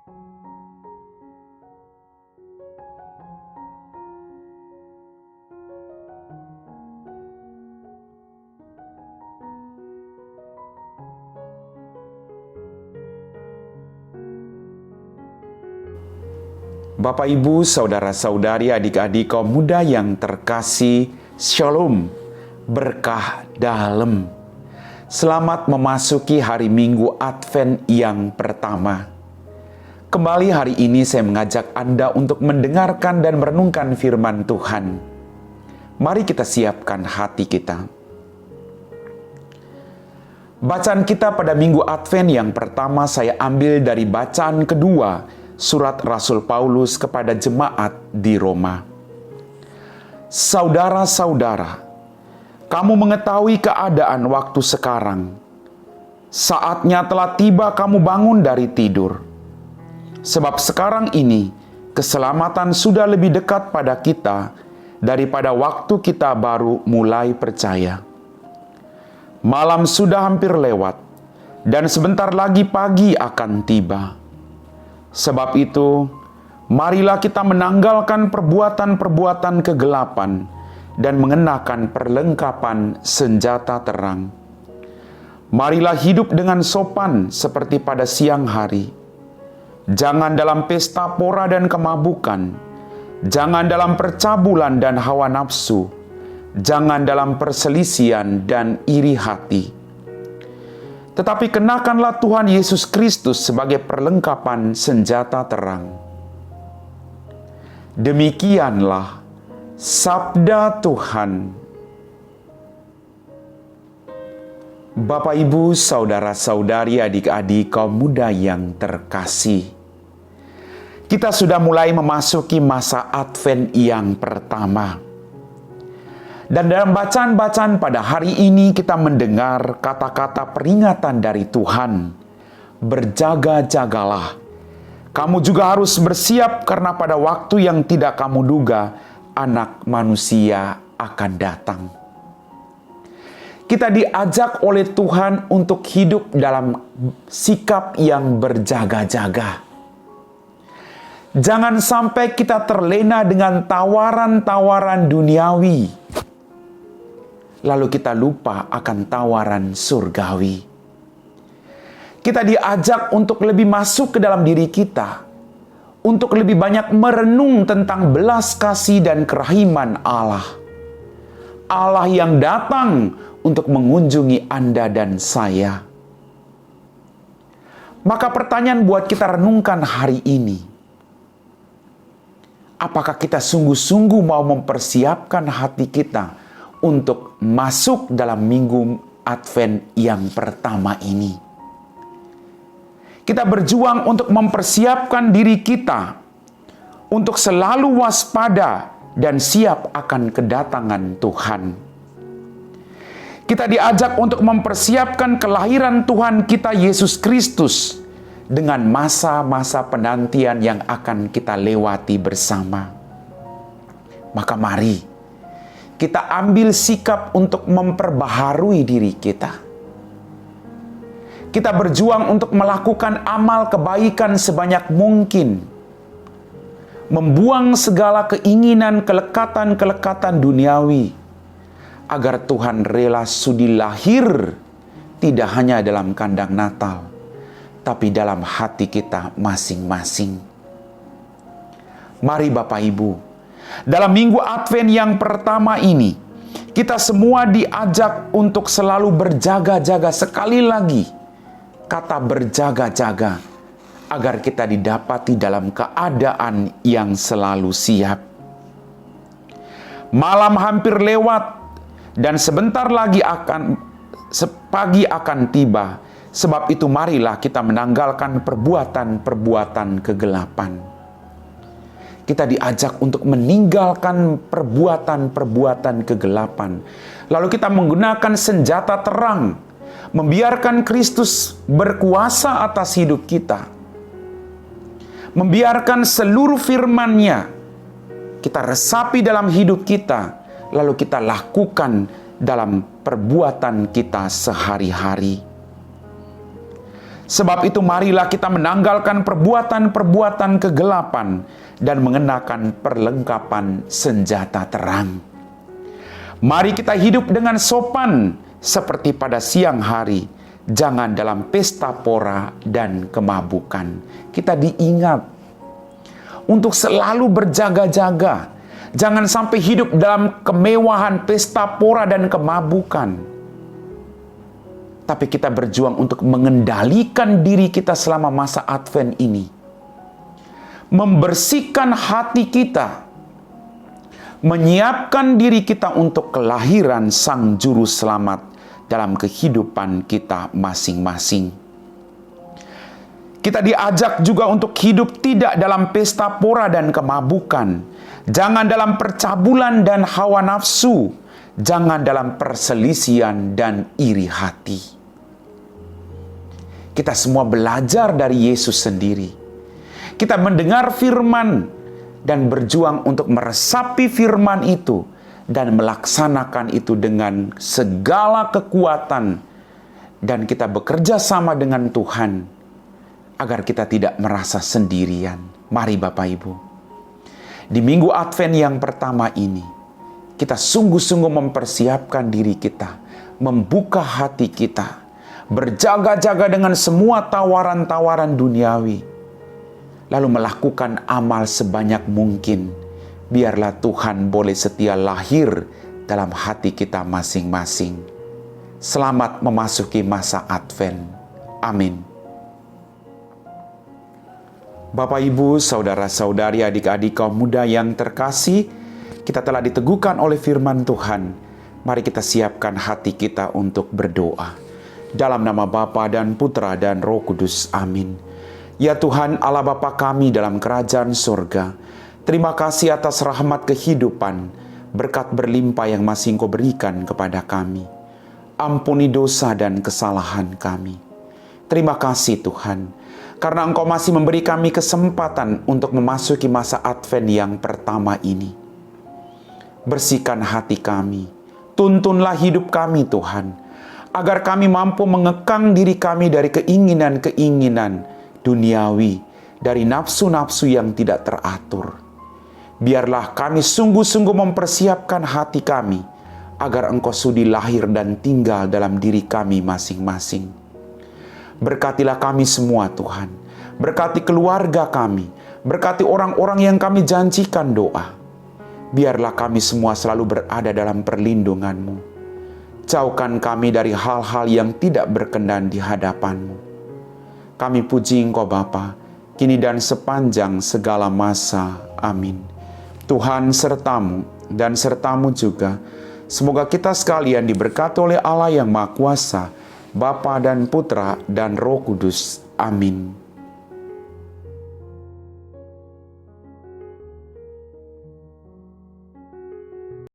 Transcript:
Bapak, Ibu, saudara-saudari, adik-adik kaum muda yang terkasih, Shalom, berkah dalam. Selamat memasuki hari Minggu Advent yang pertama. Kembali hari ini saya mengajak Anda untuk mendengarkan dan merenungkan firman Tuhan. Mari kita siapkan hati kita. Bacaan kita pada Minggu Advent yang pertama saya ambil dari bacaan kedua, Surat Rasul Paulus kepada jemaat di Roma. Saudara-saudara, kamu mengetahui keadaan waktu sekarang. Saatnya telah tiba kamu bangun dari tidur. Sebab sekarang ini, keselamatan sudah lebih dekat pada kita daripada waktu kita baru mulai percaya. Malam sudah hampir lewat, dan sebentar lagi pagi akan tiba. Sebab itu, marilah kita menanggalkan perbuatan-perbuatan kegelapan dan mengenakan perlengkapan senjata terang. Marilah hidup dengan sopan seperti pada siang hari. Jangan dalam pesta pora dan kemabukan. Jangan dalam percabulan dan hawa nafsu. Jangan dalam perselisihan dan iri hati. Tetapi kenakanlah Tuhan Yesus Kristus sebagai perlengkapan senjata terang. Demikianlah sabda Tuhan. Bapak, Ibu, saudara-saudari, adik-adik kaum muda yang terkasih. Kita sudah mulai memasuki masa Advent yang pertama. Dan dalam bacaan-bacaan pada hari ini kita mendengar kata-kata peringatan dari Tuhan. Berjaga-jagalah. Kamu juga harus bersiap karena pada waktu yang tidak kamu duga, Anak Manusia akan datang. Kita diajak oleh Tuhan untuk hidup dalam sikap yang berjaga-jaga. Jangan sampai kita terlena dengan tawaran-tawaran duniawi, lalu kita lupa akan tawaran surgawi. Kita diajak untuk lebih masuk ke dalam diri kita, untuk lebih banyak merenung tentang belas kasih dan kerahiman Allah. Allah yang datang untuk mengunjungi Anda dan saya. Maka pertanyaan buat kita renungkan hari ini, apakah kita sungguh-sungguh mau mempersiapkan hati kita untuk masuk dalam Minggu Advent yang pertama ini? Kita berjuang untuk mempersiapkan diri kita untuk selalu waspada dan siap akan kedatangan Tuhan. Kita diajak untuk mempersiapkan kelahiran Tuhan kita Yesus Kristus dengan masa-masa penantian yang akan kita lewati bersama. Maka mari kita ambil sikap untuk memperbaharui diri kita. Kita berjuang untuk melakukan amal kebaikan sebanyak mungkin. Membuang segala keinginan kelekatan-kelekatan duniawi. Agar Tuhan rela sudi lahir tidak hanya dalam kandang Natal, tapi dalam hati kita masing-masing. Mari Bapak Ibu, dalam Minggu Advent yang pertama ini, kita semua diajak untuk selalu berjaga-jaga. Sekali lagi, kata berjaga-jaga, agar kita didapati dalam keadaan yang selalu siap. Malam hampir lewat, dan sebentar lagi pagi akan tiba. Sebab itu marilah kita menanggalkan perbuatan-perbuatan kegelapan. Kita diajak untuk meninggalkan perbuatan-perbuatan kegelapan. Lalu kita menggunakan senjata terang, membiarkan Kristus berkuasa atas hidup kita. Membiarkan seluruh firman-Nya kita resapi dalam hidup kita, lalu kita lakukan dalam perbuatan kita sehari-hari. Sebab itu marilah kita menanggalkan perbuatan-perbuatan kegelapan dan mengenakan perlengkapan senjata terang. Mari kita hidup dengan sopan seperti pada siang hari, jangan dalam pesta pora dan kemabukan. Kita diingat untuk selalu berjaga-jaga. Jangan sampai hidup dalam kemewahan pesta pora dan kemabukan. Tapi kita berjuang untuk mengendalikan diri kita selama masa Advent ini. Membersihkan hati kita. Menyiapkan diri kita untuk kelahiran Sang Juru Selamat dalam kehidupan kita masing-masing. Kita diajak juga untuk hidup tidak dalam pesta pora dan kemabukan. Jangan dalam percabulan dan hawa nafsu. Jangan dalam perselisihan dan iri hati. Kita semua belajar dari Yesus sendiri. Kita mendengar firman dan berjuang untuk meresapi firman itu dan melaksanakan itu dengan segala kekuatan. Dan kita bekerja sama dengan Tuhan agar kita tidak merasa sendirian. Mari Bapak Ibu, di minggu Advent yang pertama ini, kita sungguh-sungguh mempersiapkan diri kita, membuka hati kita, berjaga-jaga dengan semua tawaran-tawaran duniawi, lalu melakukan amal sebanyak mungkin. Biarlah Tuhan boleh setia lahir dalam hati kita masing-masing. Selamat memasuki masa Advent. Amin. Bapak, Ibu, saudara-saudari, adik-adik kaum muda yang terkasih, kita telah diteguhkan oleh firman Tuhan. Mari kita siapkan hati kita untuk berdoa. Dalam nama Bapa dan Putra dan Roh Kudus. Amin. Ya Tuhan Allah Bapa kami dalam kerajaan surga, terima kasih atas rahmat kehidupan, berkat berlimpah yang masih Engkau berikan kepada kami. Ampuni dosa dan kesalahan kami. Terima kasih Tuhan, karena Engkau masih memberi kami kesempatan untuk memasuki masa Advent yang pertama ini. Bersihkan hati kami, tuntunlah hidup kami Tuhan, agar kami mampu mengekang diri kami dari keinginan-keinginan duniawi, dari nafsu-nafsu yang tidak teratur. Biarlah kami sungguh-sungguh mempersiapkan hati kami, agar Engkau sudi lahir dan tinggal dalam diri kami masing-masing. Berkatilah kami semua Tuhan, berkati keluarga kami, berkati orang-orang yang kami janjikan doa. Biarlah kami semua selalu berada dalam perlindungan-Mu. Jauhkan kami dari hal-hal yang tidak berkenan di hadapan-Mu. Kami puji Engkau Bapa, kini dan sepanjang segala masa. Amin. Tuhan sertamu dan sertamu juga. Semoga kita sekalian diberkati oleh Allah yang Maha Kuasa, Bapa dan Putra dan Roh Kudus. Amin.